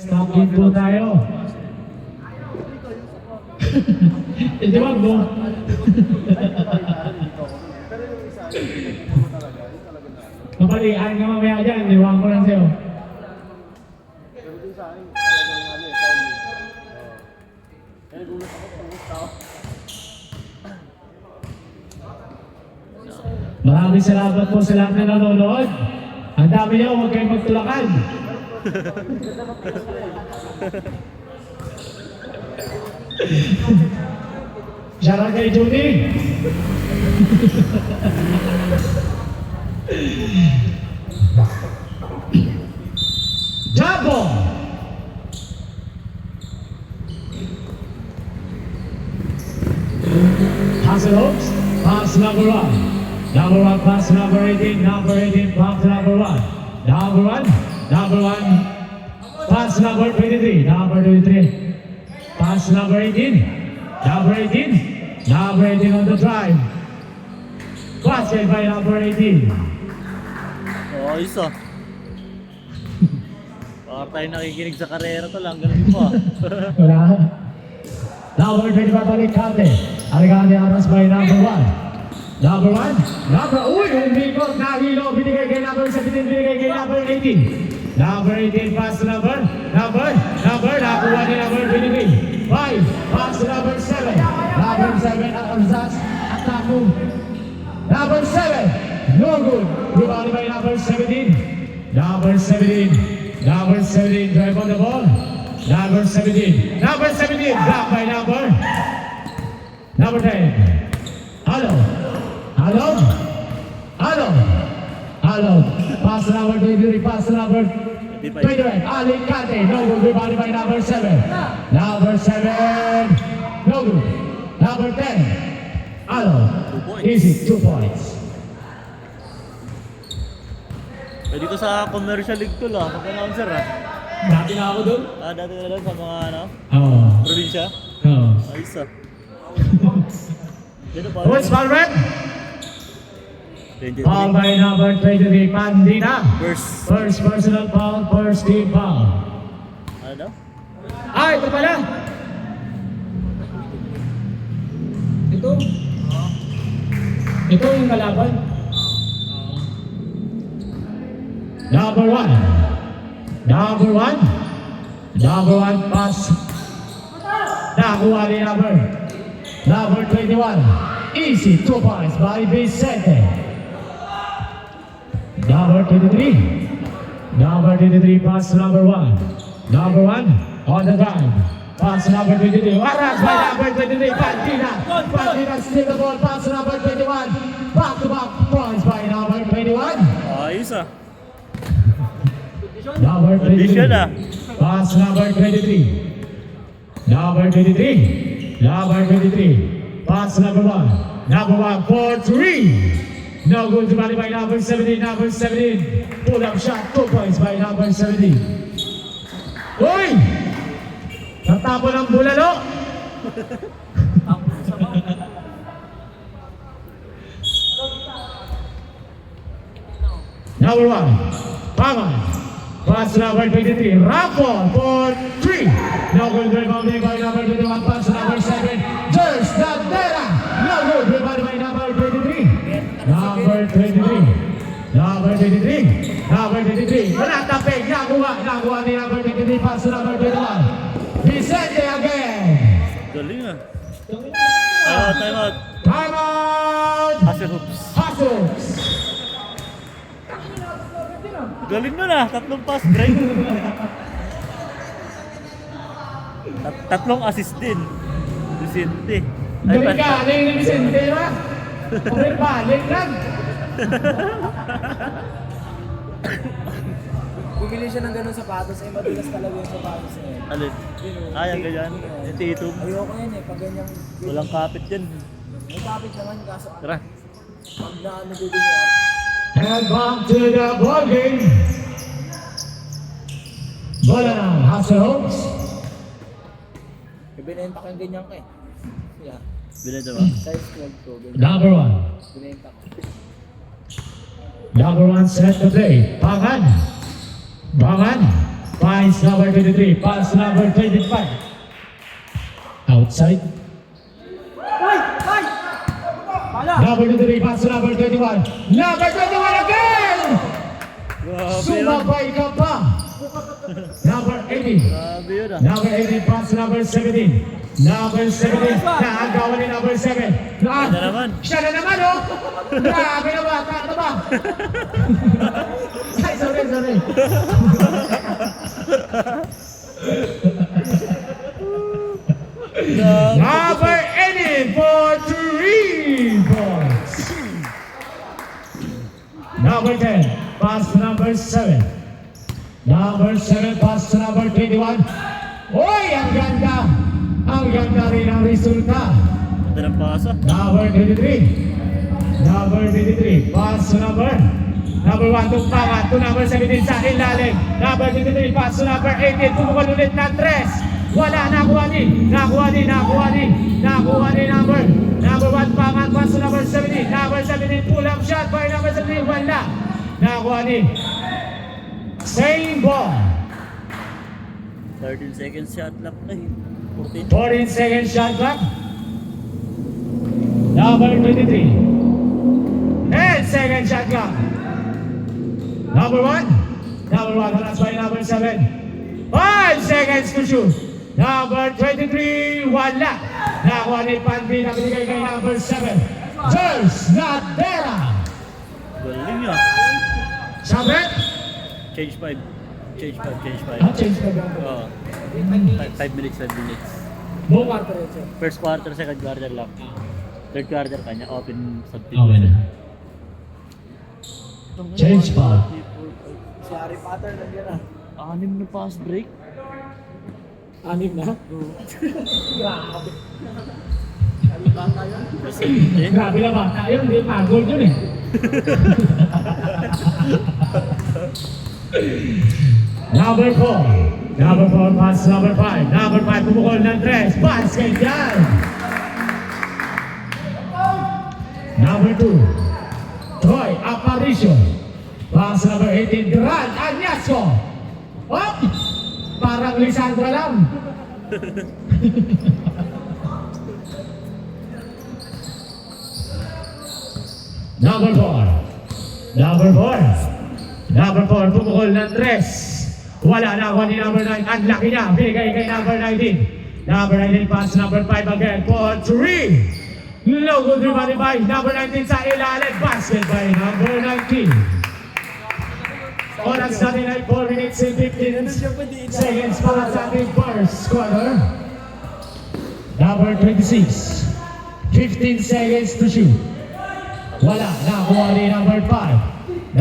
Stop in po tayo. Hindi wag mo. Kapali, ayaw nga mamaya dyan. Iwan ko lang sa'yo. Maraming salamat po sa lahat na nanonood. Ang dami niyo, huwag kayong magtulakan. Shoutout kay Judy. Jabo. Hasselhoff, pass number 1. Number 1, pass number 18. Number 18, pass number 1. Number 1, pass number 23. Number 23, pass number 18. Number 18, number 18 on the drive. Basket by number 18. Oh, isa. Baka tayo nakikinig sa karera to lang, ganun po ah. Wala. Number 25, Alicante. Alicante aras by number 1. Number 1, uy, umikot, nahilo, binigay kay number 17, binigay kay number 18. Number 18, pass to number, nakuha ni number 23. 5, pass to number 7. Number 7, Arzas, Ataku. Number 7, no good. Rebounded by number 17. Number 17, drive on the ball. Number 17, blocked by number 10. Hello. Pass number 23, pass number 28. Alicante, no good. Rebounded by number 7. Number 7, no good. Number 10. Easy, 2 points. Pwede ko sa commercial league to lang, mag-announcer ah. Dati na ako doon? Dati na lang sa mga ano, Oo. probinsya. Oo. Ayos ah. Dito pa. What's my red? 23. Foul by number 23, Pandina. First. First personal foul, first team foul. Ano daw? Ah, ito pala. Ito yung kalaban. Number 1 pass. Nakuha ni number 21. Easy, 2 points by Vicente. Number 23 pass number 1. Number 1 on the drive. Pass number 22. Aras by number 23. Pandina steal the ball. Pass number 21. Back-to-back points by number 21. Ayos ah. Number 23. Condition ah. Pass number 23. Number 23. Pass number 1. Number 1 for 3. No good to by number 17. Number 17. Pull up shot. 2 points by number 17. Uy! Natapon ang bulalo. Number 1. Paman. Pass number 23. Raffon for 3. No good rebounding by number 21. Pass number 7. Just Dandera. No good rebounding by number 23. Number 23. Wala tapig. Nakuha ni number 23. Pass number 21. Vicente again. Galing ah. Time out. Time out. Hasselhoff. Galing nun ah. 3 pass break. Tatlong assist din. Vicente. Galing ni Vicente ba? Balik lang. Bumili siya ng ganun sapatos, eh madulas talaga yung sapatos niya. Alin? Yung ganyan. Yung titum. Ayoko yan eh, pag ganyan. Walang kapit yan. May kapit naman, kaso Tara. pag naano dito niya. And back to the ball game. Bola ng Hasselhoff. Binenta ko yung ganyan ko eh. Yeah. Binenta ba? Size 12 ko, ganyan. Number 1. Binenta ko. Number 1 set the play. Bangan. Pass number 23. Pass number 25. Outside. Number 23. Pass number 21. Number 21 again! Grabe yun. Sumabay ka pa. Number 18. Grabe yun ah. Number 18, pass number 17. Number 17, naagawan ni number 7. Siya na naman. Siya na naman, oh! Grabe na ba? Ano ba? Ay, sorry. Number 18 for 3 points. Number 10, pass to number 7. Number 7, pass to number 21. Oy, ang ganda! Ang ganda rin ang resulta. Ganda ng pasa. Number 23. Number 23, pass to number 1, tumpangan to number 17 sa ilalim. Number 23, pass to number 18. Tumukol ulit ng 3. Wala, nakuha ni number 1, pangan, pass to number 17. Number 17, pull up shot by number 17. Wala, nakuha ni. Same ball. 13 seconds shot clock. Ay, 14. 14 second shot clock. Number 23. 10 second shot clock. Number 1. That's by number 7. 5 seconds to shoot. Number 23. Wala. Nakuha ni Pandi na binigay kay number 7. George Nadera. Galing niya. Sabi? Change 5. Change 5. Change ka ba? Oo. 5 minutes. Buong Quarter yun, sir. First quarter, second quarter lang. Third quarter kanya, open Okay substitution. na. Change pa. Si Harry Potter nandiyan na. 6 na pass break. 6 na? Grabe. Harry Potter yun. Kasi, Grabe na ba? Tayo, hindi pagod yun eh. Number 4, pass number 5. Number 5, pumukol ng 3. Basket yan! Number 2, Troy Aparicio. Pass number 18, Grant Añasco. Oh! Parang Lisandra lang. Number 4, pumukol ng 3. Wala na ako ni number 9. Ang laki niya. Binigay kay number 19. Number 19 pass number 5 again for 3. No good rebound by number 19 sa ilalim. Basket by number 19. Oras natin ay 4 minutes and 15 seconds para sa ating first quarter. Number 26. 15 seconds to shoot. Wala. Nakuha ni number 5.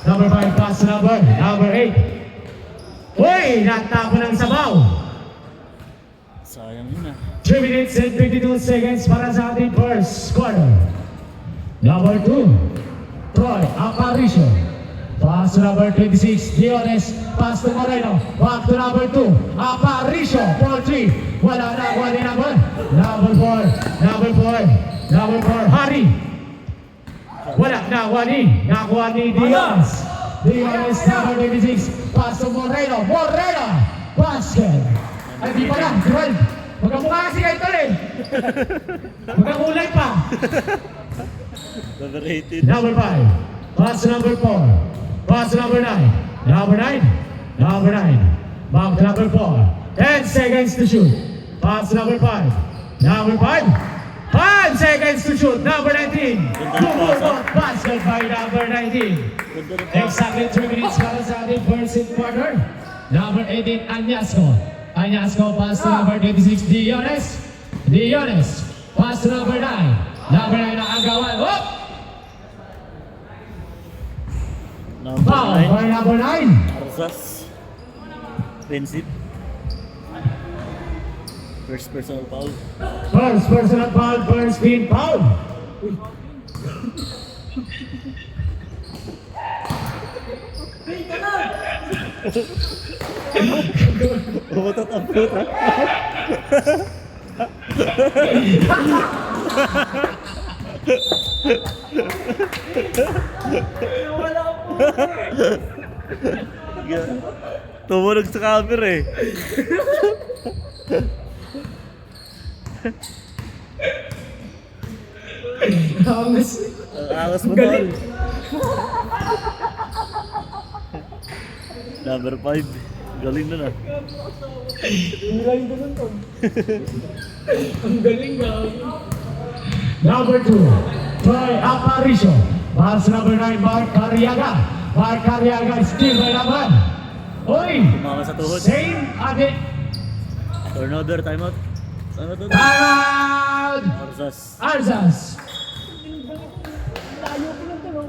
Number 5 pass to number 8. Uy! Natapo ng sabaw. sayang yun ah. 3 minutes and 52 seconds para sa ating first quarter. Number 2, Troy Aparicio. Pass to number 26, Diones. Pass to Moreno. Back to number 2, Aparicio. 4-3. Wala na ako ni number 4, Harry. Wala na ako ni. Nakuha ni Diones. Diones, number 26. Pass to Moreno. Basket. Ay, di pa lang. 12. Magkamukha kasi kayo ito eh. Magkakulay pa. Overrated. Number 5. Pass to number 4. Pass to number 9. Number 9. Back to number 4. 10 seconds to shoot. Pass to number 5. Number 5. 5 seconds to shoot. Number 19. Basket by number 19. Ganda ng pass. Exactly 3 minutes para sa ating first quarter. Number 18, Añasco. Pass to number 26, Diones. Pass to number 9. Number 9 na agawan. Oh! Number Foul 9. for number 9. Arsas. Offensive. First personal foul. First personal foul, first team foul. Umutot ang puta. Wala po. Tumunog sa camera eh. Angas. Ang angas mo Galing. tol. Number 5. Galing na na. Hirahin ko nun to. Ang galing nga. Number 2, Troy Aparicio. Pass number 9, Mark Carriaga. Mark Carriaga still by naman. Uy! Tumama sa tuhod. Same again. Turnover, timeout. Ano to? Timeout! Orsas. Arzas. Tayo ko lang to, no?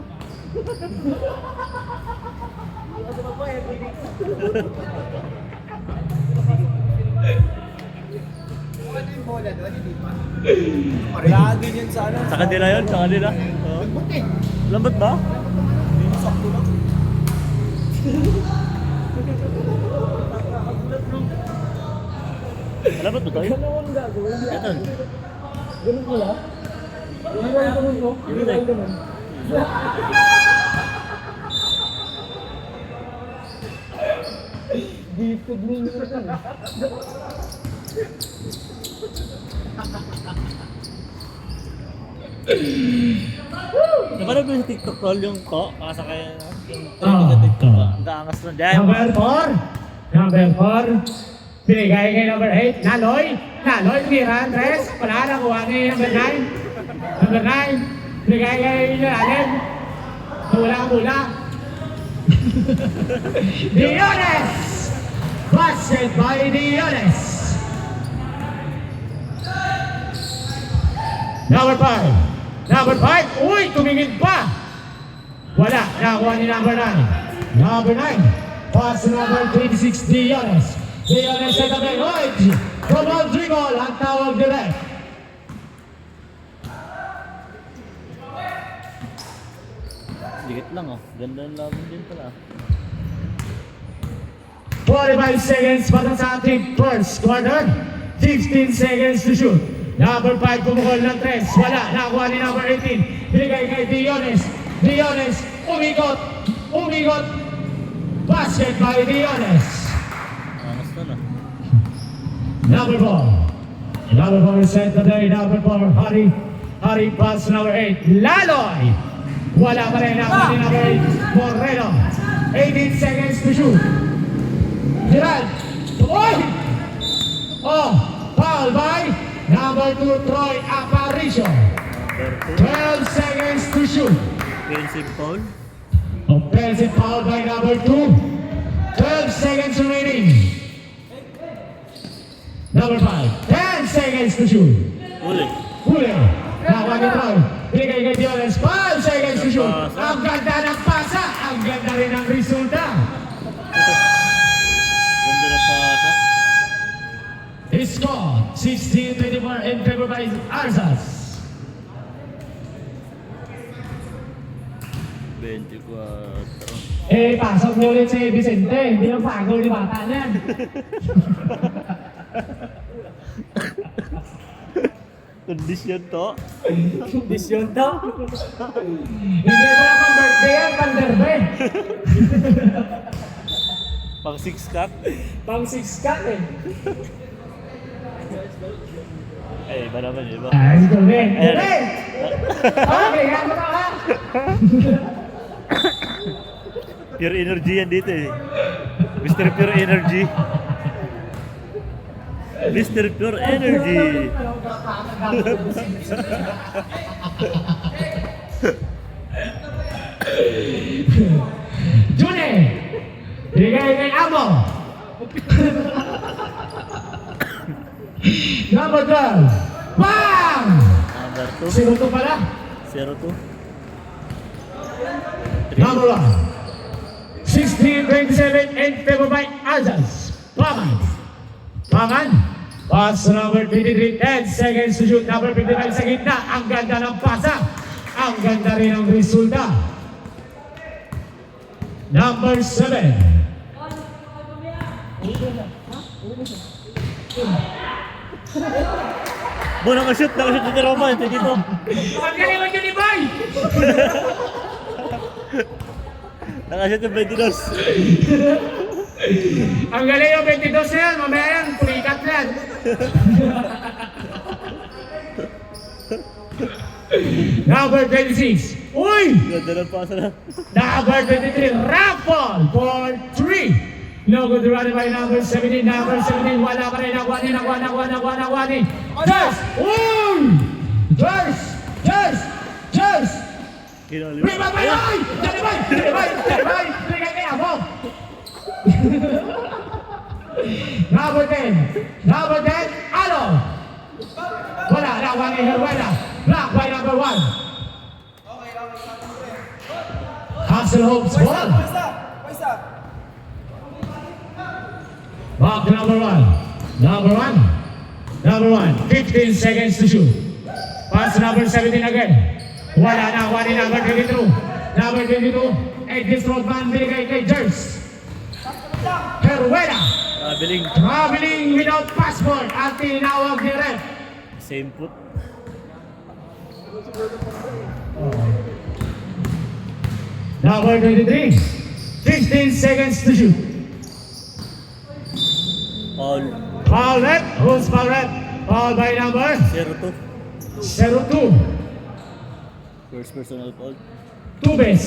Lagi yun sa ano. Sa kanila yun, sa kanila. Oo. Lambot ba? Sakto lang. Lambot ba tayo? Ano ang gagawin? Ito. Ganun ko lang? Hirahin ko nun, no? Hirahin ko nun. Gifted ninyo yun. Napanood mo sa TikTok tol yung to? Kasakay na. Yung Ah, training sa TikTok. ah. Ang kaangas na dyan. Number 4. Number 4. Binigay kay number 8. Naloy. Naloy, tira. Andres. Wala na. Kuha ni number 9. Number 9. Binigay kay Allen. Mula. Diones. Busted by Diones. Number 5. Number 5. Uy, tumingin pa. Wala. Nakuha ni number 9. Number 9. Pass number 26, Diones. Diones sa tabi. Uy, from on dribble. Ang tawag direct. Dikit lang oh. Ganda ng laban din pala. 45 seconds para sa ating first quarter. 15 seconds to shoot. Number 5 kumukol ng 3. Wala. Nakuha ni number 18. Binigay kay Diones. Diones. Umigot. Basket by Diones. Angas na na. Number 4. Number 4 set today. Number 4. Hari pass number 8. Laloy. Wala pa rin. Nakuha ni number 8. Moreno. 18 seconds to shoot. Gerald. Oy! Oh, foul by number 2, Troy Aparicio. Number 12 seconds to shoot. 2. Offensive foul. Offensive foul by number 2. 12 seconds remaining. Number 5. 10 seconds to shoot. Uli. Huli. Nakuha ni Troy. Binigay kay Diones. 5 seconds to shoot. Ang ganda ng pasa. Ang ganda rin ng resulta. Ganda na pa siya. Score 16-24 in favor by Arzas. 24. Eh, pasok niyo ulit si Vicente. Hindi lang pagod ni bata niyan. Kondisyon to. Kondisyon daw. Hindi mo lang pang birthday yan, pang derby. Pang 6 cut. Pang 6 cut eh. Eh, iba naman yun, iba. Ay, Gulbe. Ayan. Gulbe! Okay, yan mo ha. Pure energy yan dito eh. Mr. Pure Energy. Mr. Pure Energy. June! Bigay kay Amo. Number 12. Bang! Number 2. Sino to pala? 0-2. Number 1. 16-27 in favor by Arzas. Paman. Pass number 23. 10 seconds to shoot. Number 55 sa gitna. Ang ganda ng pasa. Ang ganda rin ang resulta. Number 7. Bo, nakashoot ni Roman. Ito dito. Ang galing mo ni Boy! Nakasya ng 22. Ang galing yung 22 na yan, mamaya yan, pulikat yan. Number 26. Uy! Ganda ng pasa na. Number 23, Raffle for 3. No good running by number 17. Number 17, wala pa rin. Nagwa ni. Jers! Uy! Jers! Kinali. Rebound by Roy! Dali! Bigay kay Abo! Number 10, Alo! Wala, nakuha ni Herwela. Block by number 1. Hasselhoff's ball. Back to number 1. Number 1. 15 seconds to shoot. Pass to number 17 again. Wala na, wala ni number 22. Number 22. Edis Rodman binigay kay Jers. Herwela. Traveling without passport at tinawag ni Ref. Same foot. Number 23. 15 seconds to shoot. All. Foul left. Who's foul left? Foul by number 0-2. 02. First personal foul. Tubes.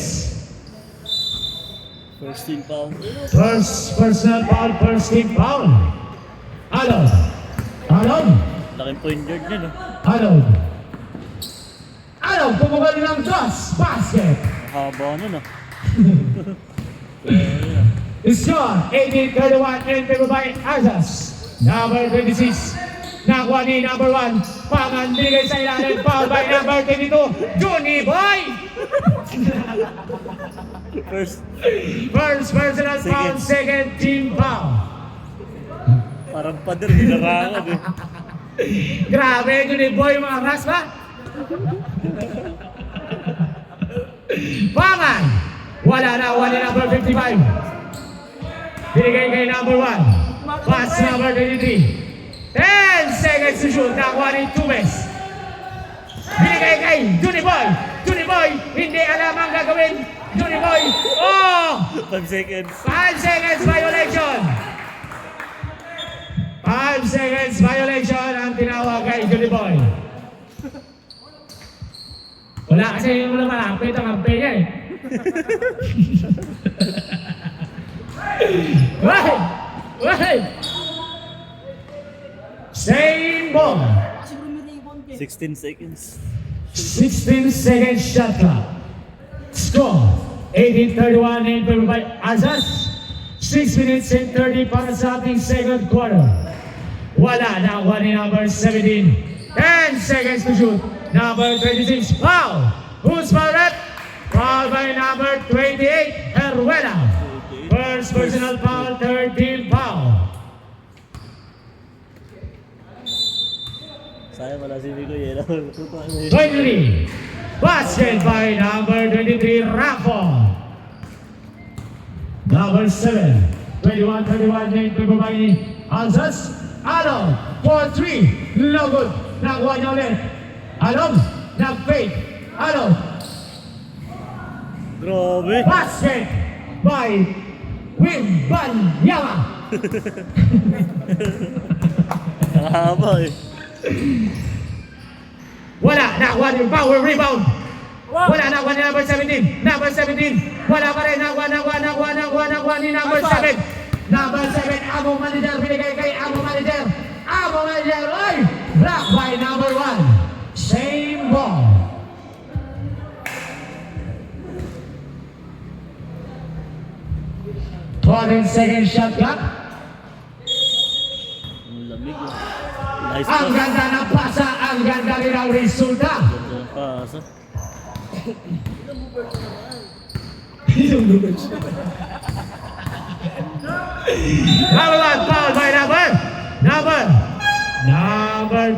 First team foul. First personal foul, first team foul. Alon. Laking point guard niya, no? Alon, kumuha ng toss. Basket. Haba na, no? Score 18-31 in favor by Azas. Number 26. Nakuha ni number 1. Pangan binigay sa ilalim. Foul by number 22. Juni Boy. First. First personal foul, second team foul. Parang pader, hinarangan, eh. Grabe, Juni Boy mga raspa. Pangan. Wala na, wala number 55. Binigay kay number 1. Pass number 23. 10 seconds to shoot. Nakuha ni Tubes. Binigay kay Juni Boy. Juni Boy, hindi alam ang gagawin. Juni Boy, 5 seconds. 5 seconds violation. 5 seconds violation ang tinawag kay Juni Boy. Wala kasi yung malapit ang kampe niya eh. Wait! Same ball. 16 seconds. 16 seconds shot clock. Score 18-31 in favor by Azaz. 6 minutes and 30 para sa ating second quarter. Wala na one ni number 17. 10 seconds to shoot. Number 26, foul. Who's foul at? Foul by number 28, Herwela. First personal foul, third team foul. Sayang wala si Migo, yun. 23. Basket by number 23, Raffle. Number 7. 21-31 in favor by Azaz. Alon, 4-3. No good. Nakuha niya ulit. Alon, nag-fake. Alon. Grabe. Basket by Wimbanyama. Nakahaba, eh. Wala, nakuha ni power rebound. Wala, nakuha ni number 17. Number 17. Wala pa rin, nakuha ni number 7. Number 7, Amo Manager, binigay kay Amo Manager. Amo Manager, oy! Block by number 1. Same ball. Second shot clock. Ang lamig, eh. Nice Ang pass. ganda ng pasa, ang ganda rin ang resulta. Ganda ng pasa. Number 1, foul by number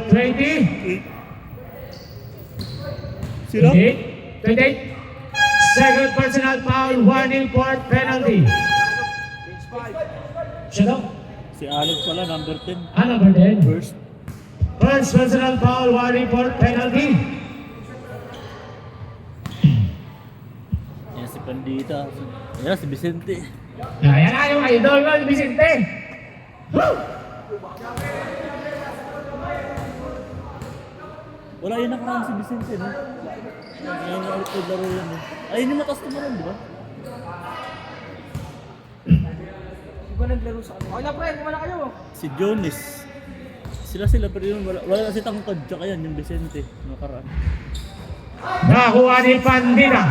20. Sino? 28. Second personal foul, warning for penalty. Shut up. Si Alog pala, number 10. Number 10. First. First personal foul, warning for penalty. Yan si Pandita. Ayan, si Vicente. Ayan na yung idol ko, Vicente. Woo! Wala yun nakaraan si Vicente, no? Ngayon na ulit laro yan, eh. Ayun yung matas naman, di ba? Iba naglaro sa kanila. Okay na pre, kumala kayo. Si Jones. Sila, pero yun, wala kasi tangkad. Tsaka yan, yung Vicente. Nakaraan. Nakuha ni Pandita.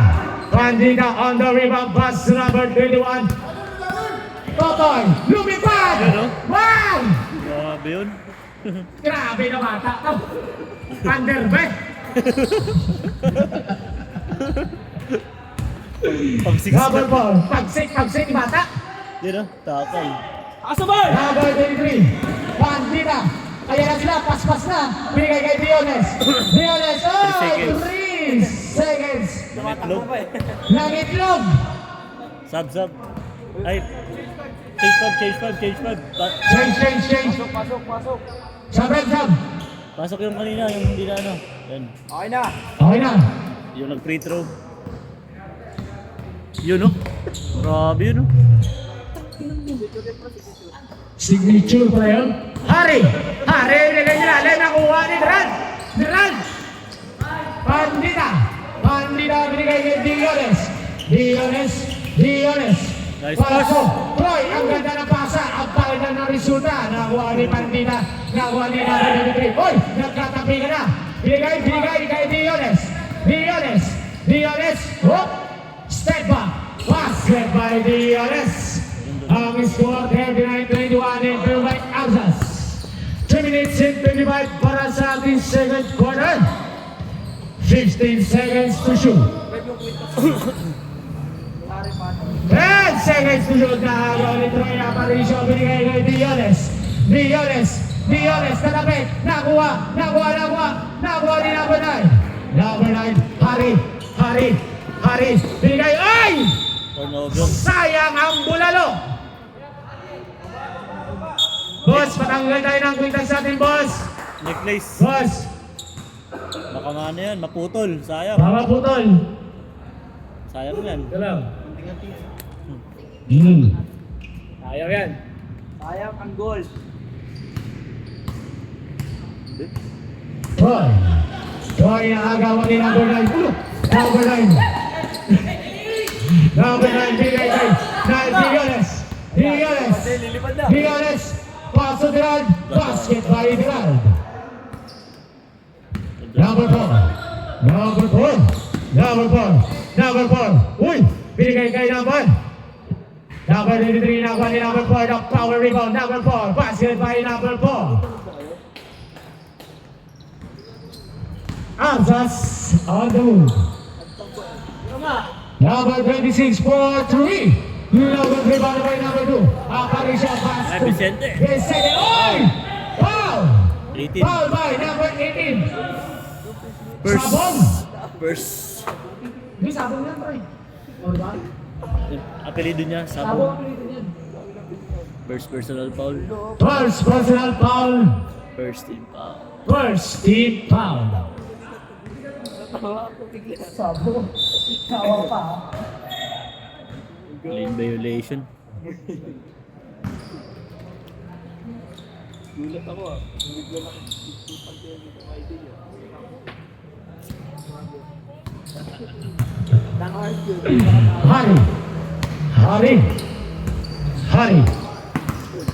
Pandita on the rebound pass number 21. Totoy, lumipad! Yan, no? Wow! Grabe yun. Grabe na bata to. Underbet. Pag-six Number na. 4. Pagsik ni bata. Yan, no? Takay. Asabay! Number 23. Pandita. Ayan na sila, pas-pas na. Binigay kay Diones. Diones, ay! 3 seconds. Nangitlog. Nangitlog. Sub. Ay. Change 5. Change. Pasok. Sab. Pasok yung kanina, yung hindi na ano. Yan. Okay na. Okay na. Yung nag-free throw. Yun, no? Grabe yun, no? Signature pa yun. Hari, nilagay nila. Alam nakuha ni Duran. Pandita binigay kay Diones. Nice Pasok. Troy, ang ganda ng pasa. Ang palitan ng resulta. Nakuha ni Pandita. Nakuha ni Number 23. Hoy, nagkatabi ka na. Binigay kay Diones. Hop. Step back. Basket by Diones. Ang score 39-21 in favor by Alsas. 3 minutes and 25 para sa ating second quarter. 15 seconds to shoot. 10 seconds to shoot. Nahagaw ni Troy Aparicio. Binigay kay Diones, tatapit. Nakuha ni number 9. Number 9, Hari. Binigay, ay! Turnover. Sayang ang bulalo. Boss, patanggal tayo ng kwintas sa atin, boss. Necklace. Boss, Baka nga na yan, maputol. Sayang. mga putol. Sayang yan. Hello. Ayaw yan. Sayang ang goal. Troy ang agawan ni number 9. Number 9, bigay kay Diones. Paso Durand. Basket by Durand. Number 4. Uy, binigay kay number 23, nakuha ni number 4. The power rebound, number 4. Basket by number 4. Alsas on the move. Number 26 for 3. Number 3 by number 2. Aparicio pass. Ay, Vicente. Vicente. Oy! Foul! 18. Foul by number 18. Sabon. First. Hindi, sabon yan, Troy. O, diba? Apelido niya, Sabon Sabon. ang ulitin yan. First personal foul. First personal foul. First team foul. First team foul. Sabon. Kawa pa. Lane violation. Gulat ako ah.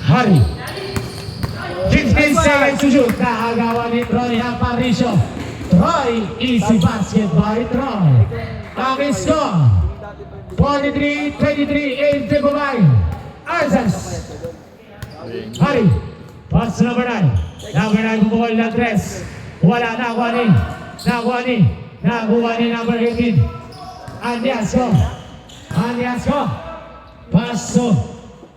Hari. 15 seconds to shoot. Nakagawa ni Troy Aparicio. Troy, easy basket by Troy. Ang score, 43-23 in favor by Alsas. Hari, pass number 9. Number 9 bumukol ng 3. Wala, nakuha ni number 18. Andiasco. Paso.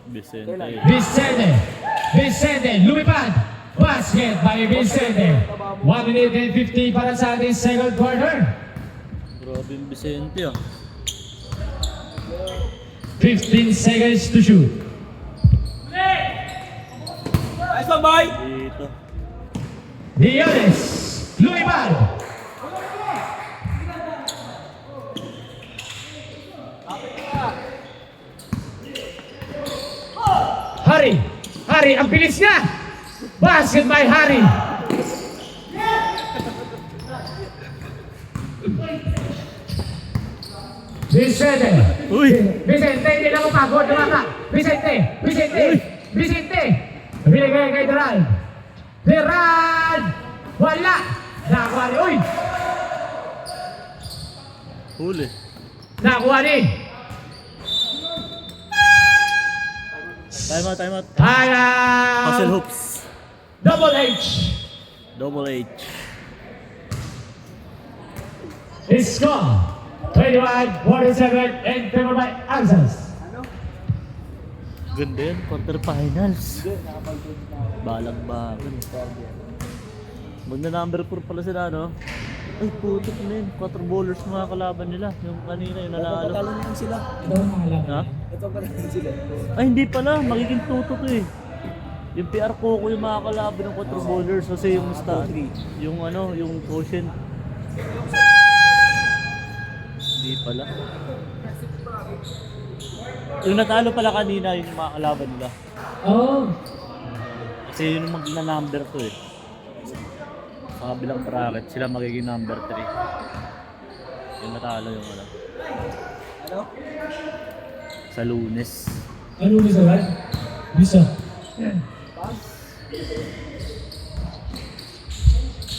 Vicente. Vicente, lumipad. Basket by Vicente. 1 minute and 50 para sa ating second quarter. Grabe yung Vicente ah. 15 seconds to shoot. Nice one, boy! Dito. Diones, lumipad. Hari, ang bilis niya! Basket by Hari! Vicente! Uy! Vicente, hindi na mapagod na bata! Vicente! Vicente! Vicente! Binigay kay Duran! Duran! Wala! Nakuha ni! Uy! Huli. Nakuha ni! Time out. Kaya! Hustle hoops. Double H! Double H. Score 21-47 in favor by Arsenal. Ganda yan, quarterfinals. Balag-bagan. Magna number 4 pala sila, no? Ay, putik na yun. 4 bowlers mga kalaban nila. Yung kanina, yung nanalo. Tatalo naman sila. Ha? Ito pa naman sila. Ay, hindi pala. Magiging tuto to eh. Yung PR ko yung mga kalaban ng 4 bowlers kasi yung stat. Yung ano, yung quotient. Hindi pala. Yung natalo pala kanina yung mga kalaban nila. Oh! Kasi yun yung magna-number to eh. Sa kabilang bracket, sila magiging number 3. Yung natalo yung ano. Ano? Sa Lunes. Ano ni Sarad? Bisa.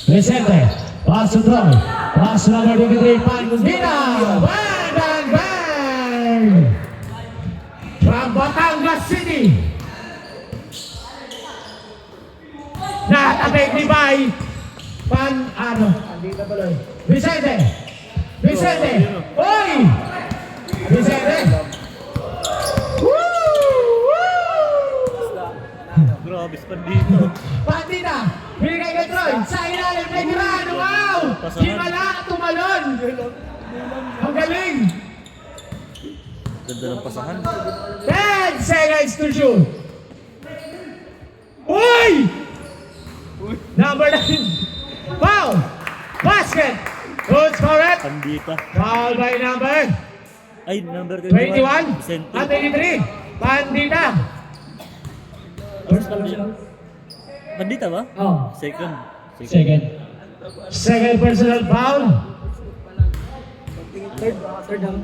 Vicente, pass to throw. Pass number 23, Pandina! Bang, bang, bang! From Batangas City. Natatay ni Bay. Andito pala. Vicente! Vicente! Oy! Vicente! Grabe, Pandito. Pandita! Binigay kay Troy! Sa ilalim kay Duran! Wow! Himala! Tumalon! Ang galing! Ganda ng pasahan. 10 seconds to shoot! Uy! Number 9! Foul! Basket! Good score it! Pandita. Foul by number Ay, number 21 Vicente. at 23. Pandita! First pa lang sila. Pandita ba? Oh. Second. Second personal foul. Third down.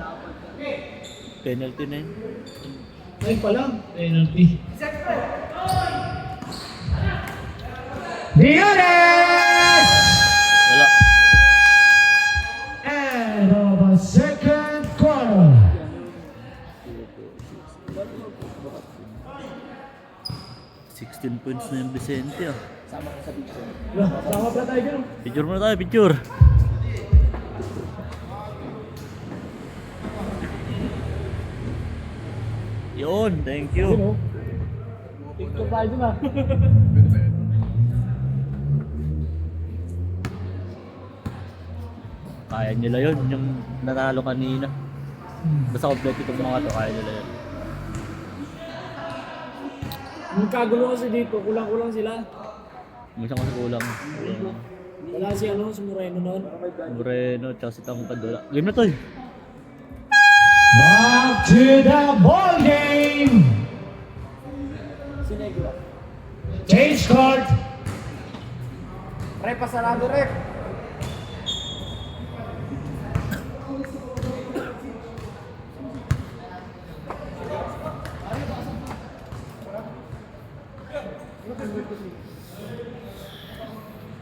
Penalty na yun. Ay pa lang. Penalty. Diones! Wala. End of a second quarter. $16 points na yung Vicente ah. Sama ko sa picture. Sama pa tayo dyan. Picture muna tayo, picture. Yun, thank you. Picture tayo dun ah. Kaya nila yun, yung nanalo kanina. Basta complete itong mga to, kaya nila yun. Yung kagulo kasi dito, kulang-kulang sila. Minsan kasi kulang. Wala si ano, si Moreno noon. Moreno, tsaka si Tangkad wala. Game na to eh. Back to the ball game. Si Negro. Change court. Rep, pasarado rep.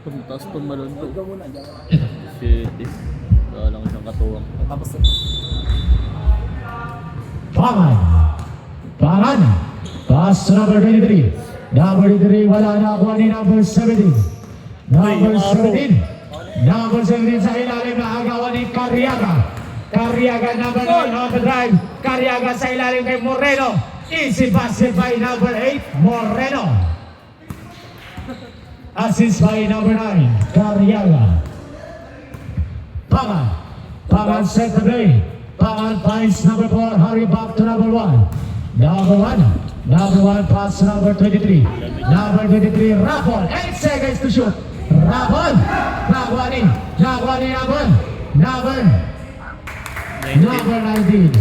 Puntas tumalon to. Ikaw muna dyan. Shit eh. Wala lang isang katuwang. Tapos Pangan. Pass number 23. Number 23, wala na ako ni number 17. Number 17. Number 17 sa ilalim na agawan ni Carriaga. Carriaga number 9 on the drive. Carriaga sa ilalim kay Moreno. Easy basket by number 8, Moreno. Assist by number 9, Carriaga. Pangan set the play. Pangan finds number 4, hurry back to number 1. Number 1 pass to number 23. Number 23, Rapon. 8 seconds to shoot. Rapon. Nakuha ni number 19.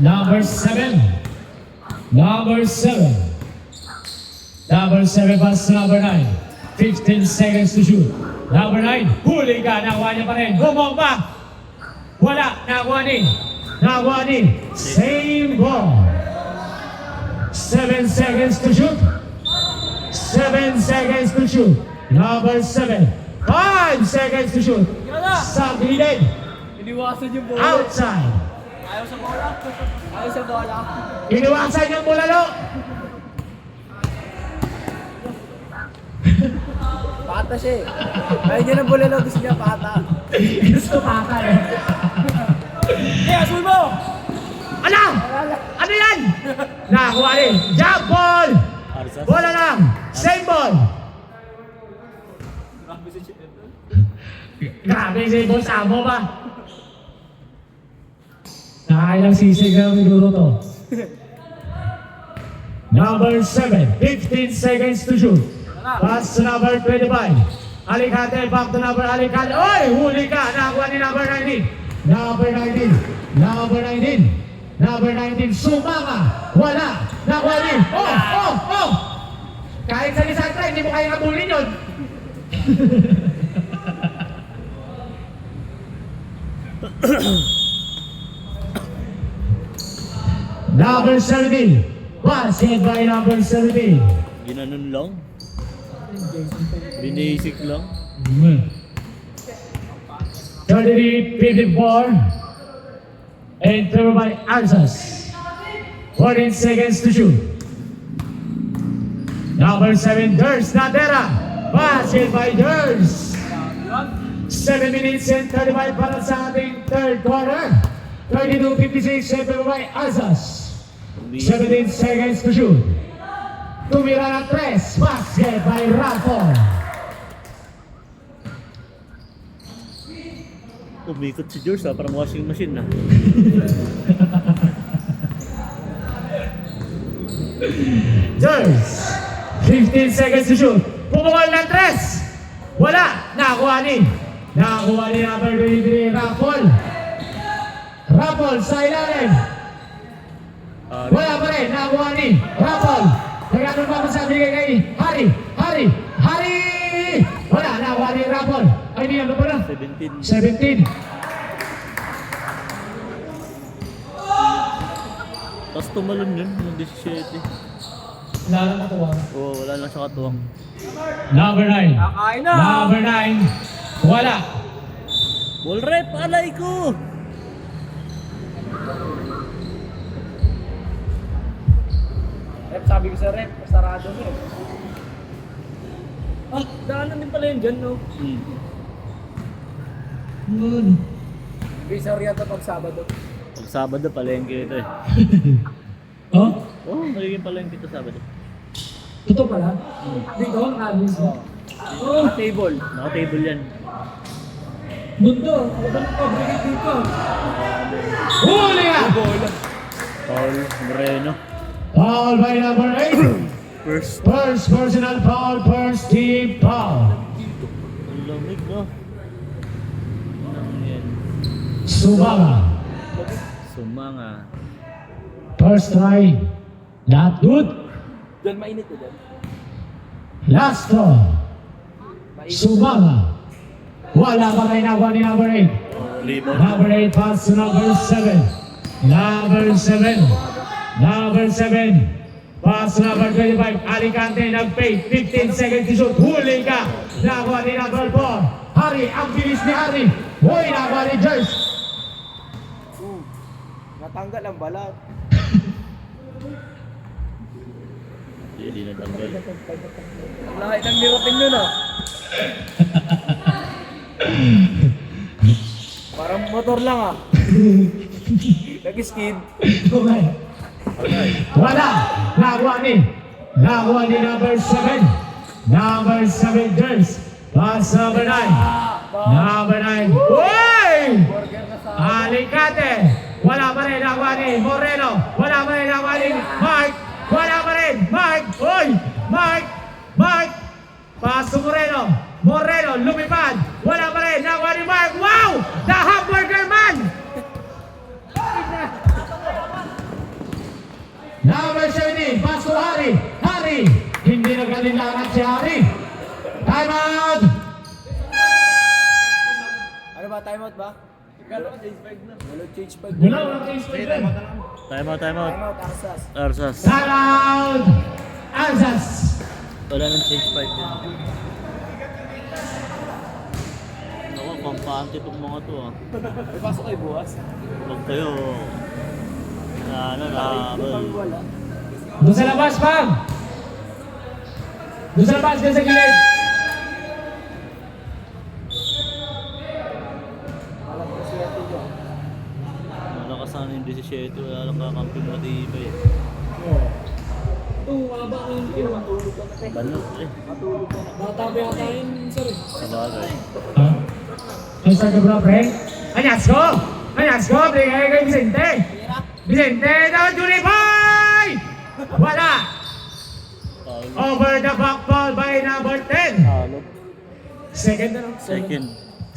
Number 7. Number 7. Number 7 pass number 9. 15 seconds to shoot. Number 9, huli ka, nakuha niya pa rin. Bumomba! Wala, nakuha ni. Nakuha ni. Same ball. 7 seconds to shoot. 7 seconds to shoot. Number 7. 5 seconds to shoot. Sa gilid. Iniwasan yung bola. Outside. Ayaw sa bola. Ayaw sa bola. Iniwasan yung bulalo. Pata siya eh. Ayaw niya ng bola, gusto niya pata. Gusto pata eh. Eh, asul mo! Ano? Ano yan? Nakuha rin. Jump ball. Arsas. Bola lang. Same ball. Grabe si Boss Amo ba? Nakailang sisig na siguro to. Number 7, 15 seconds to shoot. Pass to number 25. Alicante, back to number Alicante. Oy, huli ka. Nakuha ni number 19. Number 19. Number 19. Number 19, sumama. Wala. Nakuha ni. Oh. Kahit sa Lisandra, hindi mo kaya kabulin yun. Number 17. Pass hit by number 17. Ginanon lang. Binasic lang. 33-54. And throw by Arsas. 14 seconds to shoot. Number 7, Durs Natera. Pass hit by Durs. 7 minutes and 35 para sa ating third quarter. 32-56, siyempre by Arsas. 17 seconds to shoot. Tumira ng 3. Basket by Rafa. Umikot si George parang washing machine na. Durs. 15 seconds to shoot. Pumukol ng 3. Wala. Nakakuha ni. Nakakuha ni number 23, Raffol. Raffol sa ilalim. Wala pa rin. Nakakuha ni Raffol. Nagano'n pa sa bigay kay Hari. Wala. Nakakuha ni Raffol. Ay, hindi ano pa na? 17. 17. Tapos tumalon yun, yung 17. Wala lang katuwa. Oo, wala lang siya katuwang. Number 9. Kakain na! Number 9. Wala. Ball rep, alay ko! Rep, sabi ko sa rep, sarado mo eh. Ah, daanan din pala yun dyan, no? Bisa yata pag Sabado. Pag Sabado, palengke ito eh. Oh? Oo, magiging palengke ito Sabado. Totoo pala? Dito, nabis mo. Oh, table. Naka-table yan. Mundo, Walang pag-brigade dito. huli ka! Paul Moreno. Foul by number 8. First. First personal foul, first team foul. Ang lamig, no? Ano yan? Sumanga. First try. Not good. Diyan mainit ko dyan. Last throw. Mainit. Sumama. Wala pa kay nakuha ni number 8. Rebound. Number 8 pass to number 7. Number 7. Pass to number 25. Alicante nag-fade. 15 seconds to shoot. Huli ka. Nakuha ni number 4. Hari, ang bilis ni Hari. Hoy, nakuha ni Jers. Natanggal ang balat. Hindi natanggal. Ang laki ng nirating nun ah. Parang motor lang ah. Nag-skid. Wala. Nakuha ni number 7. Number 7 Jers. Pass number 9. Number 9. Hoy! Burger na sa... Alicante. Wala pa rin nakuha ni Moreno. Wala pa rin nakuha ni Mark. Wala pa rin. Mark. Hoy! Mark. Pass to Moreno. Lumipad. Wala pa rin nakuha ni Mark. Wow! The hamburger man! Number 17, pass to Hari. Hari, hindi nagkalilangan si Hari. Time out! Ano ba? Time out ba? Wala change bag. Wala, walang change pa yun. Time out, time out. Time out, Arsas. Arsas. Time out! Ansas! Wala nang change pipe yun. Naku, kampante itong mga to ah. May pasok kayo bukas? Huwag kayo. Wala. Doon sa labas, Pam! Doon sa labas, doon sa gilid. Alam ko siya ito dyan. Malakas sana yung 17. Wala lang kakamping matibay. Ito, mababa ko yung kino. Matulog ka na. Banot eh. Matulog ka na. Bata ba yata yun, sir? Sa bagay. Ang sa bro, pre? Anyas ko! Anyas ko! Bigay kay Vicente! Vicente daw, Juni Boy! Wala! Foul. Over the back ball by number 10. Talo. Second na lang. Second.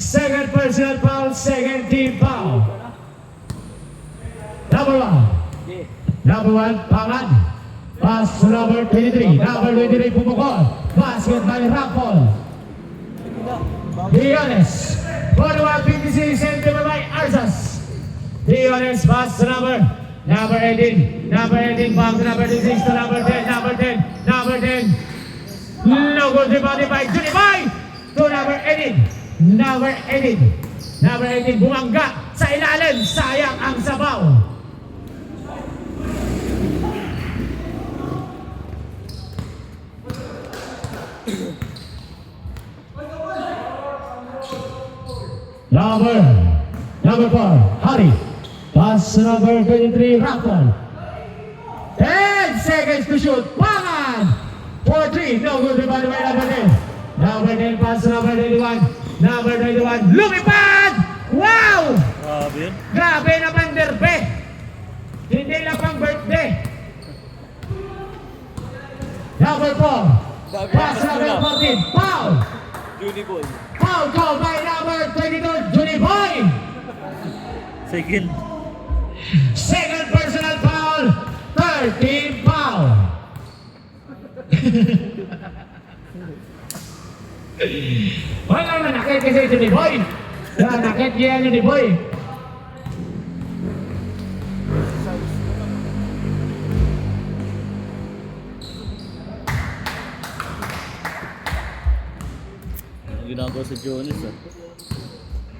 Second personal foul, second team foul. Number 1. Number 1, Pangan. Pass to number 23. Number 23, Pumukol. Basket by Rapol. Diones. 41-56 centimeter by Arsas. Diones pass to number 18. Number 18, back to number 26 to number 10. Number 10. Number 10. No good rebounded by Junibay to number 18. Number 18. Number 18, bumangga sa ilalim. Sayang ang sabaw. Number 4, Hari. Pass to number 23, Raffle. 10 seconds to shoot. Pangan! 4-3. No good rebound by number 10. Number 10, pass to number 21. Number 21, lumipad! Wow! Grabe yun. Grabe naman, Derbe. Hindi lang pang birthday. Number 4, pass to number 14. Foul! Judy Boy. Foul call by number 22, Juni Boy. Second. Second personal foul, 13 foul. Wala naman nakit kasi Juni Boy. Nakit yan Juni Boy. Ang ginagawa sa Jonas ah.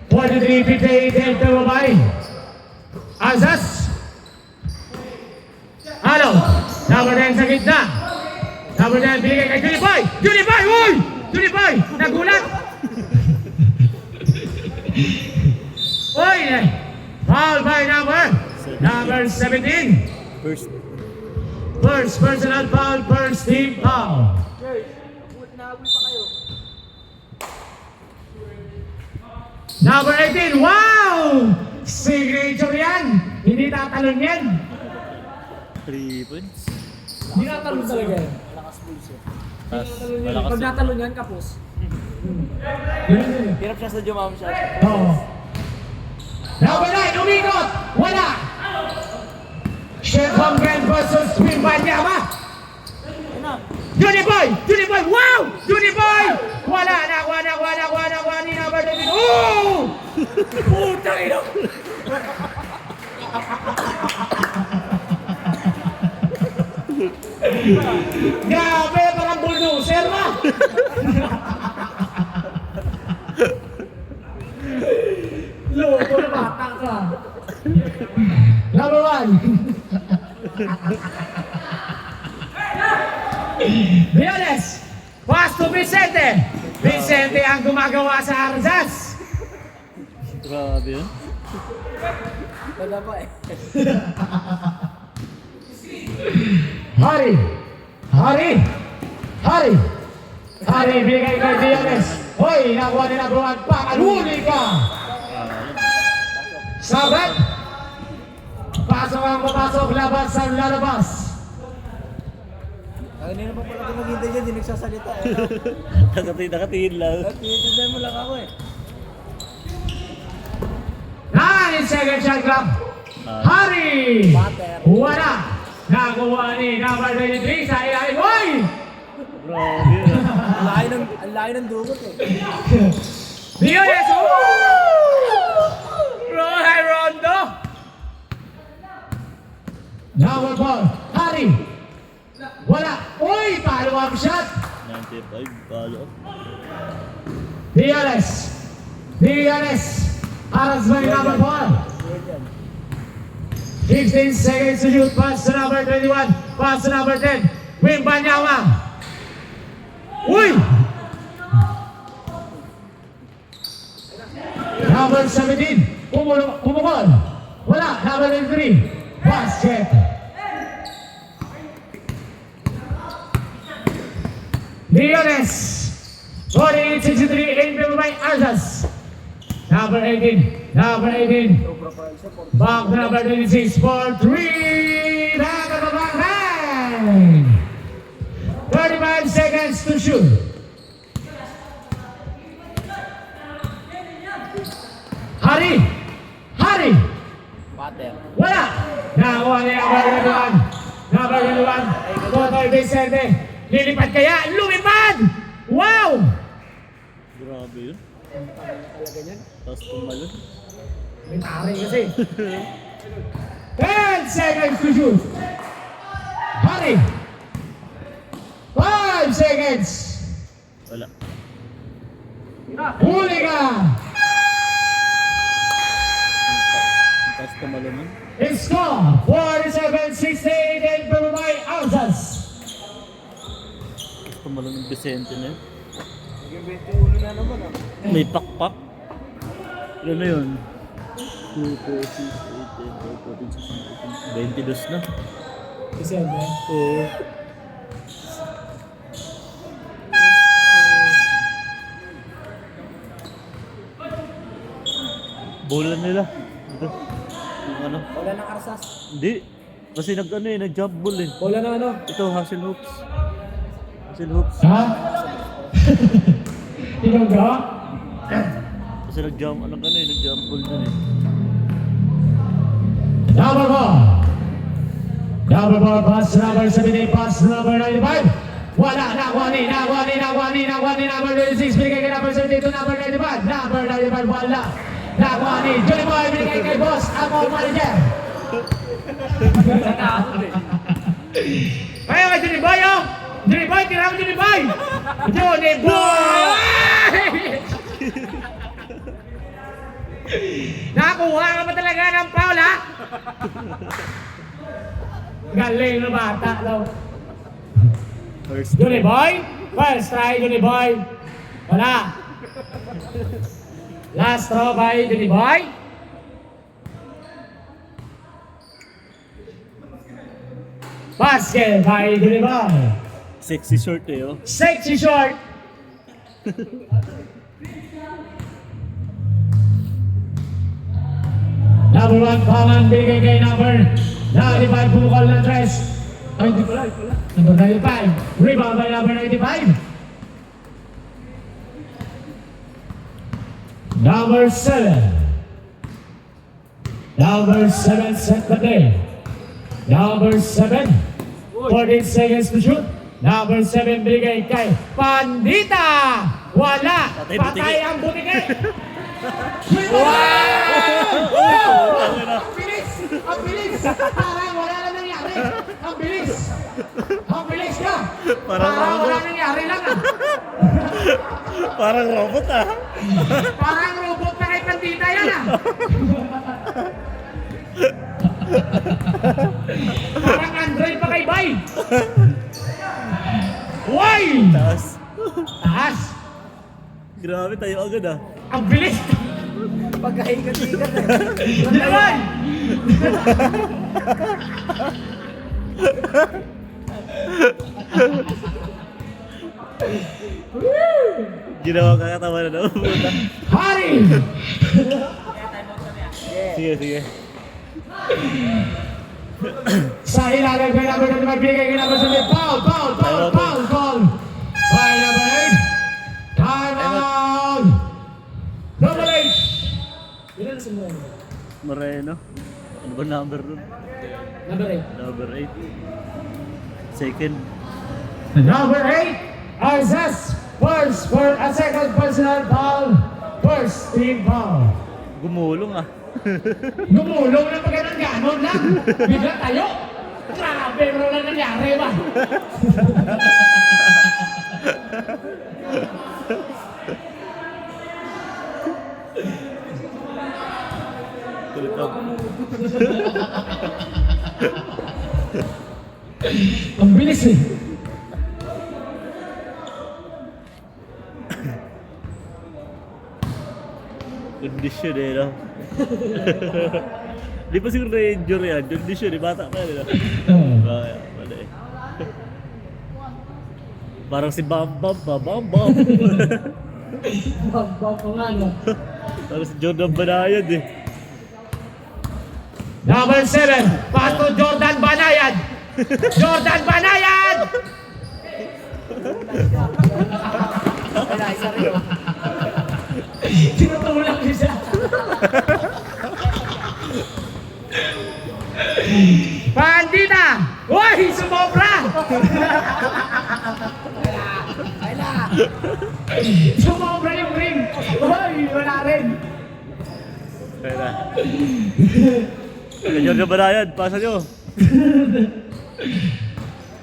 43-58 enter by Azaz. Halo. Number 10 sa gitna. Number 10 binigay kay Juni Boy. Juni Boy! Uy! Juni Boy! Nagulat! Uy! Foul by number 17. First personal foul, first team foul. Guys, naawi pa kayo. Number 18, wow! Signature yan! Hindi tatalon yan! 3 points. Hindi natalon talaga yan. Malakas pulso. Tapos Pag malakas. natalon yan, kapos. Yun yun. Hirap siya sa jumam shot. Oo. Number 9, umikot! Wala! Shefam Grand versus Twin Banyama! Juni Boy! Juni Boy! Wow! Juni Boy! Wala! Nakuha ni number 13. Oh! Putang ina! Grabe! Parang bulldozer na! Loko na bata ka! Number 1. Biones! Pass to Vicente! Vicente ang gumagawa sa Arzas! Grabe yun. Wala pa eh. Hari! Hari! Hari! Hari, bigay kay Biones! Hoy, nakuha ni number 1 pa! Aluli ka! Sabat! Pasok ang papasok, labas ang lalabas! Kanina pa pala ako maghintay dyan, di nagsasalita eh. Nakatingin lang. At tinitinday mo lang ako eh. 9 second shot clock! Hari! Butter. Wala! Nakuha ni number 23 sa ilalim. Uy! Grabe. Ang layo ng dugot eh. Diones! Roy Rondo! Number 4, Harry! Wala! Uy! Follow-up shot! 95, follow up. Diones! Diones! Aras by number 4. 15 seconds to shoot. Pass to number 21. Pass to number 10. Wimbanyawa. Uy! Number 17. Pumukol. Wala. Number 23. Basket. Leones. 48-63 in favor by Arzas. Number 18. Number 18. Back to number 26 for 3. Back of the bang. 35 seconds to shoot. Hari! Hari! Pater. Wala! Nakuha niya number 21. Number 21. Totoy Vicente. Lilipad kaya? Lumipad! Wow! Grabe yun. Talaga yan. Tapos tumalon. May tari kasi. 10 seconds to shoot. Hari! 5 seconds. Wala. Huli ka! Tapos tumalon nun. Score 47-68 in favor by Alzas. Tapos tumalon ng Vicente na yun. Naging 21 na naman ah. May pakpak. Ano na yun? 2, 4, 6, 8, 10, 12, 14, 15, 22 na. December. Oo. Bola nila. Ito. Yung ano? Wala ng arsas. Hindi. Kasi nag-jump ball eh. Wala ng ano. Ito, Hassel Hoops. Hassel Hoops. Ha? Ikaw ba? Kasi nag-jump ball dun eh. Number 4. Number 4, pass number 17, pass number 95. Wala, nakuha ni number 26, binigay kay number 72, number 95. Number 95, wala. Nakuha ni Johnny Boy, binigay kay boss, ako manager. Kaya kay Johnny Boy, oh! Johnny Boy, tira mo Johnny Boy! Johnny Boy! Nakuha ka ba talaga ng foul, ha? Galing na bata daw. First Johnny Boy, first try Johnny Boy. Wala. Last throw by Johnny Boy. Basket by Johnny Boy. sexy short eh oh. Sexy short. Number 1, Paman, bigay kay number 95, bumukol ng tres. Ay, hindi pala. Number 95, rebound by number 95. Number 7. Number 7 set the day. Number 7, 14 seconds to shoot. Number 7, bigay kay Pandita. Wala. Patay ang butike. Wow! Ang bilis! Ang bilis! Parang wala na nangyari. Ang bilis! Ang bilis ka! Parang wala nangyari lang ah. Parang robot ah. Parang robot na kay Pandita yan ah. Parang Android pa kay Bay. Why? Taas. Taas! Grabe tayo agad ah. Ang bilis! Pagkahigat-higat eh. Ano naman? Ginawa kakatawa na daw. Hari! Sige, sige. Sa ilalim kay number 25, binigay kay number 7. Foul! By number 8. Time out! Number 8. Ilan na si Moreno? Moreno. Ano ba number nun? Number 8. Number 8. Second. Number 8, Arzas. First for a second personal foul. First team foul. Gumulong ah. Gumulong na pag ganun ganon lang. Bigla tayo. Grabe, pero lang nangyari ba? Kulit up. Ang bilis eh. Kondisyon eh, no? Di pa siguro na-injure yan. Kondisyon eh, bata pa yan. Kaya, mali eh. Parang si Bam Bam pa, Bam Bam. Bang ko nga, no? Parang si Jordan Banayad eh. Number 7, pass to Jordan Banayad. Jordan Banayad! Tinutulak niya siya. Pandita! Uy! Sumobra! Sumobra yung ring! Uy! Wala rin! Kaya na. Kaya Jordan Banayad, pasa nyo.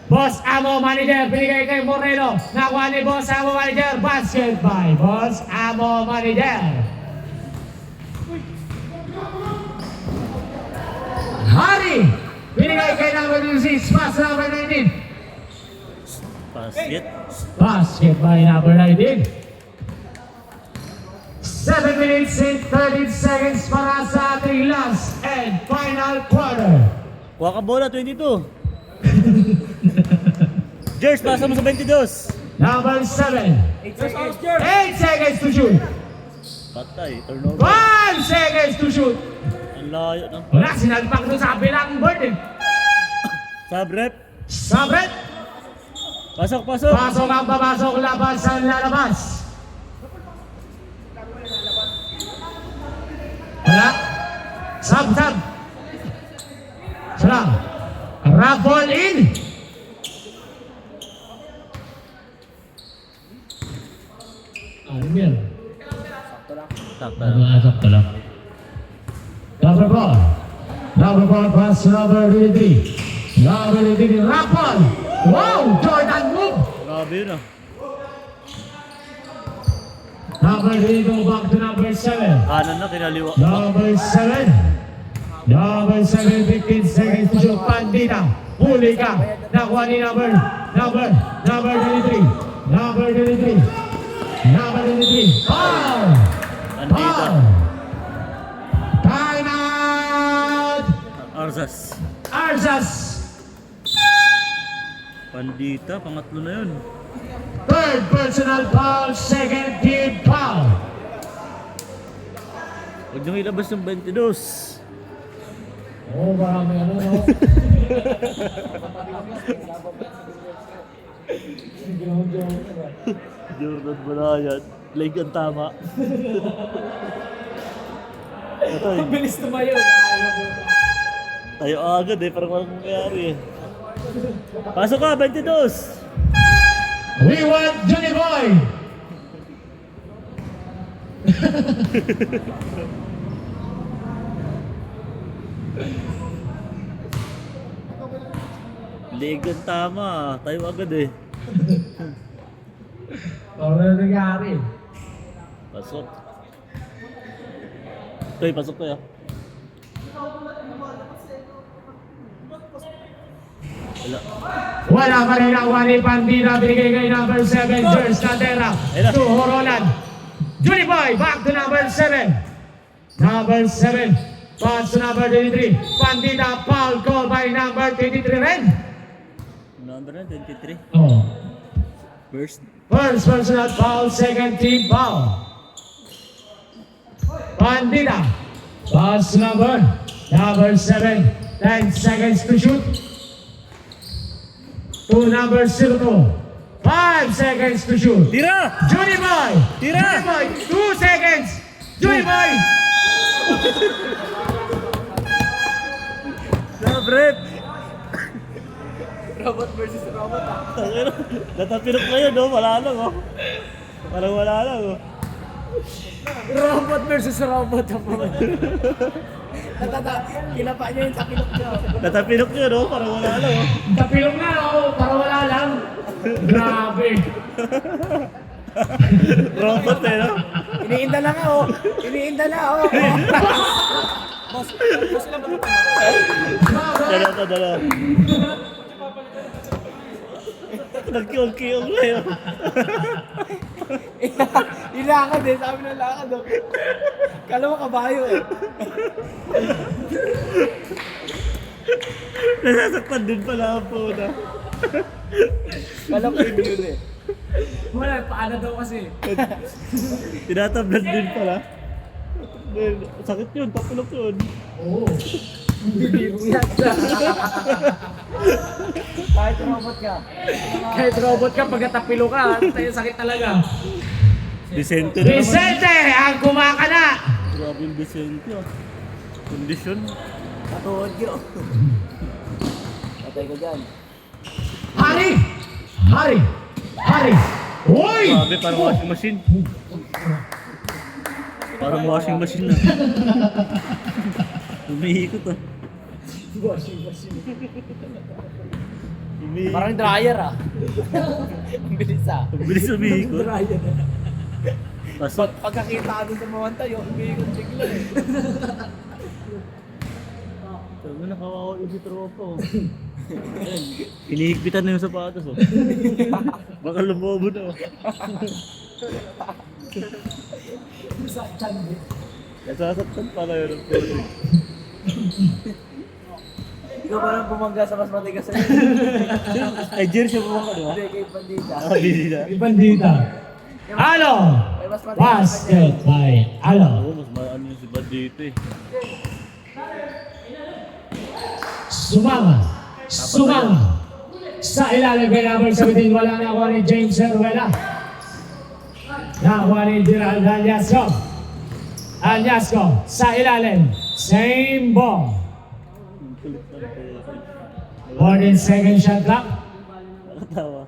Boss Amo Manager, binigay kay Moreno. Nakuha ni Boss Amo Manager. Basket by Boss Amo Manager. Hari, binigay kay number 6, pass number 19. Basket. Basket by number 19. 7 minutes and 13 seconds para sa ating last and final quarter. Kuha ka bola, 22. Jers, pasa mo sa 22. Number 7. 8 seconds, Jer. 8 seconds to shoot. Patay, turnover. 5 seconds to shoot. Ang layo ng Wala, sinalpak doon sa kabilang board eh. Sabrep. Sabret, Pasok, pasok. pasok ang papasok, labas ang lalabas. Wala. Sab. Salam. Raffle in. Ano yan? Sakta. Sakto lang. Number 4. Number 4, pass number 23. Number 23, Raffle. Wow! Jordan move! Grabe yun ah. Number 3, go back to number 7. Kanan na, kinaliwa. Number 7. Number 7, 15 seconds to shoot. Pandita. Huli ka. Nakuha ni number 23. Number 23. Number 23. Foul! Pandita. Time out! Arzas. Arzas. Pandita, pangatlo na yun. Third personal foul, second team foul. Huwag niyong ilabas yung 22. Oh, marami ano, no? Jordan Banayad. Leg ang tama. Patay. Bilis tumayo. Tayo agad eh, parang walang nangyari eh. Pasok ka, 22! We want Johnny Boy. Leg ang tama, tayo agad eh. Ano na nangyari? Pasok. Toy, pasok tayo. Wala. Wala pa rin ang wali Pandita, binigay kay number 7, Jers Caldera. To Horolan. Johnny Boy, back to number 7. Number 7, pass to number 23. Pandita, foul call by number 23 rin. Number na, 23. Oh. First. First personal foul, second team foul. Pandita, pass number 7, 10 seconds to shoot. To number 02, 5 seconds to shoot. Tira! Johnny Boy! Tira! Johnny Boy, 2 seconds! Johnny Boy! Sabrep! Robot versus robot ah. Natapilok na yun, no? Wala lang, oh. Parang wala lang, oh. Robot versus robot. Kinapa niya yung takilok niya. Natapilok yun, no? Parang wala lang, oh. Tapilong na, oh, para wala lang. Grabe. Robot, eh, no? Iniinda na nga oh. Iniinda na oh. Boss lang ba? Dalawa. Nagkiong-kiong na yun. Ilakad eh. Sabi ng lakad oh. Kala mo kabayo eh. Nasasaktan din pala ang puta. Kala ko yun eh. Wala, paano daw kasi? Tinatablan din pala. Sakit yun, papilok yun. Oo. Kahit robot ka. Kahit robot ka, pagkatapilo ka, tayo sakit talaga. Vicente na naman. Vicente, ang kumakana! Grabe yung Vicente, ah. Kondisyon. Katuhod yun. Patay ka dyan. Hari! Hari! Hari! Uy! Grabe, parang washing machine. Parang washing machine na. Umiikot, ah. Umiikot. Parang dryer ah. Ang bilis ah. Ang bilis umiikot. Dryer. Pasok. Pagkakita ka dun sa mawantay, yung umiikot bigla eh. Sabi na, kawawa yung si tropa, oh. Hinihigpitan na yung sapatos, oh. Baka lumobo na, oh. Nasasaktan pala yun ang pwede. Ikaw ba nang bumangga sa mas matigas sa'yo? Ay, Jer siya bumangka, di ba? Hindi, kay Pandita. Busy na. Bandita. Ano? May mas matigas Basket by ano? Oo, mas maano yung si Bad dito, eh. Sumama. Sa ilalim kay number 17, wala na ako ni James Cervela. Nakuha ni Gerald Añasco. Sa ilalim. Same ball. 14 second shot clock. Nakatawa.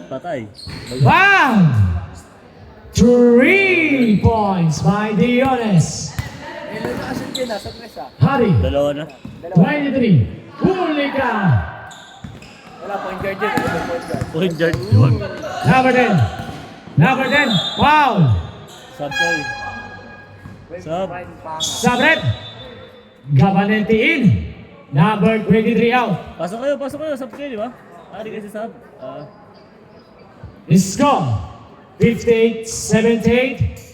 Patay. Bang! 3 points by Diones. Eh, nagkakasin ka na sa tres ah. Hari. Dalawa na. 23. Huli ka. Wala, point guard yun. Wala, point guard. Point guard. Yun. Number 10. Foul. Sub tayo. Sub. Sabret. Gabanete in. Number 23 out. Pasok kayo. Sub kayo, di ba? Ari kasi sub. Score. 58-78.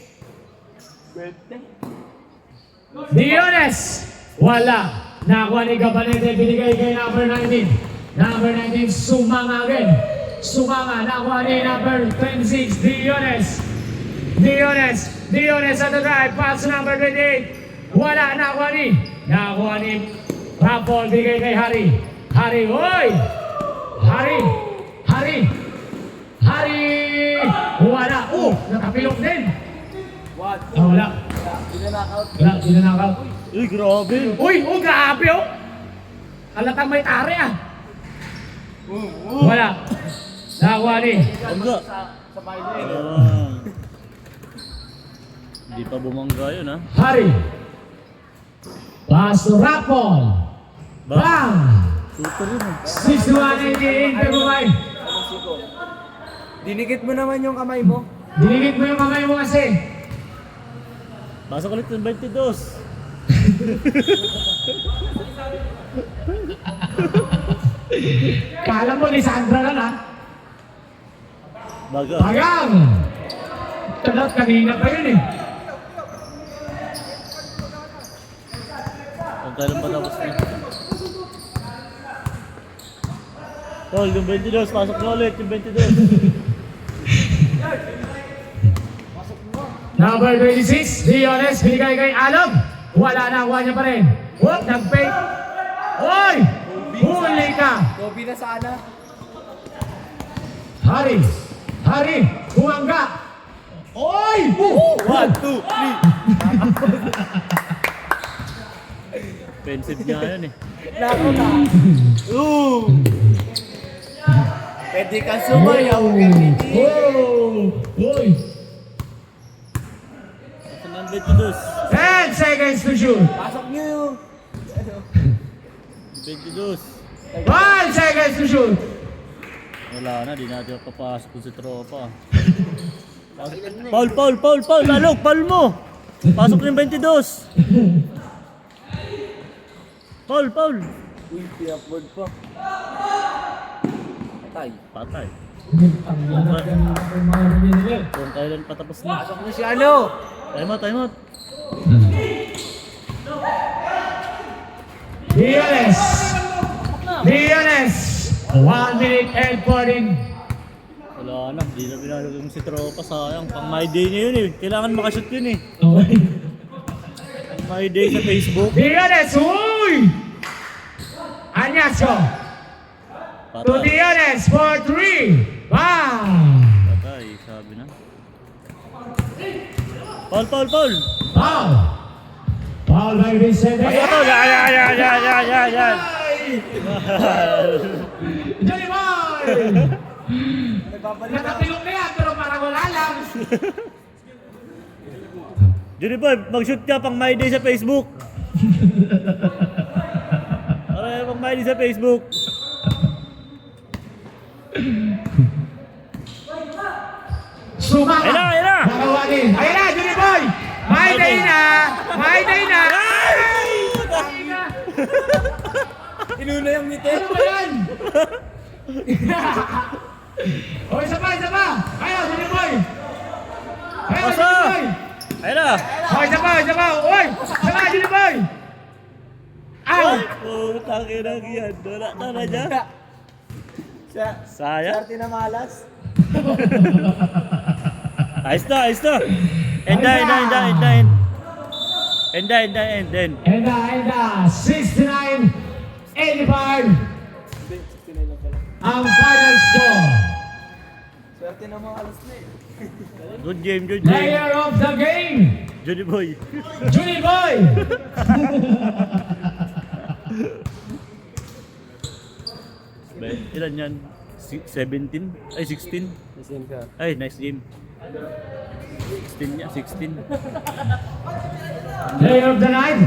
Diones. Wala. Nakuha ni Gabanete. Binigay kay number 19. Number 19. Sumanga again. Nakuha ni number 26. Diones at the drive. Pass number 28. Wala. Nakuha ni Rampol. Binigay kay Hari. Oy! Hari! Wala. Nakapilok din. What? Wala. Dinanakaut. Dinanakaw. Uy, grabe. Uy! Grabe oh! Halatang may tari ah. Wala. Nakuha ni. Bangga. Sa bahay niya Hindi pa bumangga yun, ha? Hari. Pass to Rapol. Bang! Shooter yun, ha? 61-88 Pebumay. Dinikit mo naman yung kamay mo. Dinigit mo yung kamay mo kasi. Pasok ulit ng 22. Kala mo ni Sandra lang ha. Baga. Pagang! Talat kanina pa yun eh. Ang kailan pa tapos na. Tol, yung 22. Pasok na ulit yung 22. Number 26, Diones, binigay kay Alom. Wala na, kuha niya pa rin. Nag-fake. Oy! Huli ka! Kobe na sana. Hari! Bumangga! Oy! 1, 2, 3! Offensive niya yun eh. Nako ka. Pwede kang sumayaw, Kermiti. Uy! Sa ng 22. 10 seconds to shoot. Pasok niyo yung... 22. 1 seconds to shoot. Wala na, di natin papasok kung si tropa. Paul! Lalok, Paul mo! Pasok na yung 22. Paul! Uy, pinapboard pa. Patay. Kung kailan patapos na. Pasok na si ano? Time out. Diones! 1 minute and 14. Wala na, di na pinalagay mo si tropa, sayang. Pang my day niya yun eh. Kailangan makashoot yun eh. Okay. Pang my day sa Facebook. Diones! Uy! Anyasco! To Patay. Diones for 3. Wow! Patay, sabi na. Paul! Foul! Foul by Vincent. Yan! Johnny Boy! Nakatilong na yan, pero parang wala lang. Johnny Boy, mag-shoot ka pang my day sa Facebook. Para pang my day sa Facebook. Sumama! Ayun na! Nakawagin! Ayun na, Johnny Boy! May day na! Inuna yung ngiti. Ano ba yan? O, isa pa! Ayaw, Johnny Boy! Ayaw, Pasa! Johnny Boy! Ayun na! O, isa pa! Uy! Isa pa, Johnny Boy! Ow! Oh, taki na yan. Wala na dyan. Sayang. Swerte na malas. Ayos na. End. And 69-85 ang final score. Swerte na malas na eh. Good game. Player of the game, Johnny Boy. Johnny Boy! Ilan yan? 17? Ay, 16? Listen ka. Ay, nice game. 16 niya, 16. Player of the night,